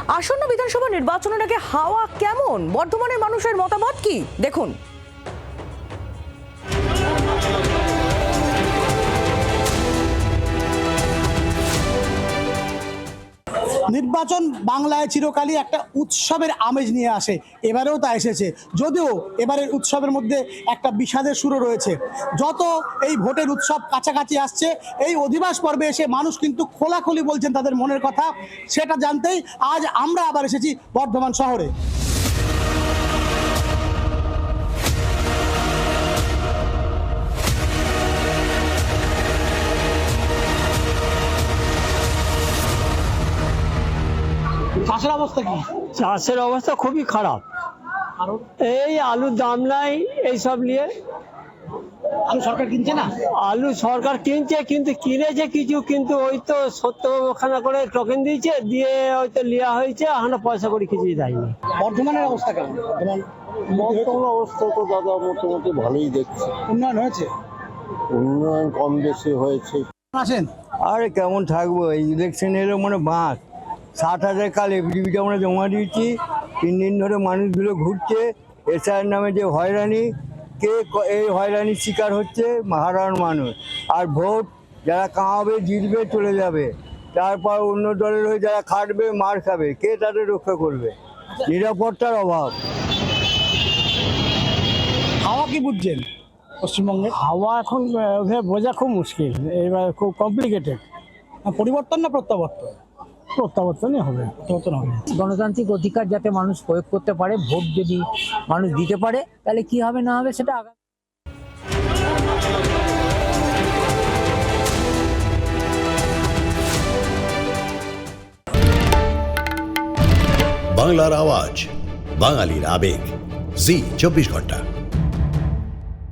আসন্ন বিধানসভা নির্বাচনের আগে হাওয়া কেমন, বর্ধমানের মানুষের মতামত কি দেখুন। নির্বাচন বাংলায় চিরকালই একটা উৎসবের আমেজ নিয়ে আসে, এবারেও তা এসেছে। যদিও এবারের উৎসবের মধ্যে একটা বিষাদের সুরও রয়েছে। যত এই ভোটের উৎসব কাছাকাছি আসছে, এই অধিবাস পর্বে এসে মানুষ কিন্তু খোলাখুলি বলছেন তাদের মনের কথা। সেটা জানতেই আজ আমরা আবার এসেছি বর্ধমান শহরে। চাষের অবস্থা কি? চাষের অবস্থা খুবই খারাপ। এই আলুর দাম নাই, এইসব নিয়ে। আলু সরকার কিনছে না? আলু সরকার কিনছে, কিন্তু কিনেছে কিছু, কিন্তু ওই তো 70খানা করে টোকেন দিয়েছে, দিয়ে হয়তো লিয়া হয়েছে, এখনো পয়সা করে কিছুই দেয়নি। বর্ধমানের অবস্থা কেমন? বর্তমান অবস্থা তো দাদা মোটামুটি ভালোই দেখছি। উন্নয়ন হয়েছে? উন্নয়ন কম বেশি হয়েছে। আছেন? আরে কেমন থাকবো, এই ইলেকশন এলো মানে বাঁক 60,000 কাল এফিডেভিট আমরা জমা দিয়েছি। 3 দিন ধরে মানুষগুলো ঘুরছে, এসআইয়ের নামে যে হয়রানি, এই হয়রানির শিকার হচ্ছে সাধারণ মানুষ। আর ভোট যারা কামাবে জিতবে চলে যাবে, তারপর অন্য দলের হয়ে যারা খাটবে মার খাবে, কে তাদের রক্ষা করবে? নিরাপত্তার অভাব। হাওয়া কি বুঝছেন পশ্চিমবঙ্গে? হাওয়া এখন বোঝা খুব মুশকিল, এবার খুব কমপ্লিকেটেড। পরিবর্তন না প্রত্যাবর্তন? প্রত্যাবর্তনই হবে। প্রত্যাবর্তন হবে। গণতান্ত্রিক অধিকার যাতে মানুষ প্রয়োগ করতে পারে, ভোট যদি মানুষ দিতে পারে, তাহলে কি হবে না হবে সেটা আগামী। বাংলার আওয়াজ, বাঙালির আবেগ, জি 24 ঘন্টা।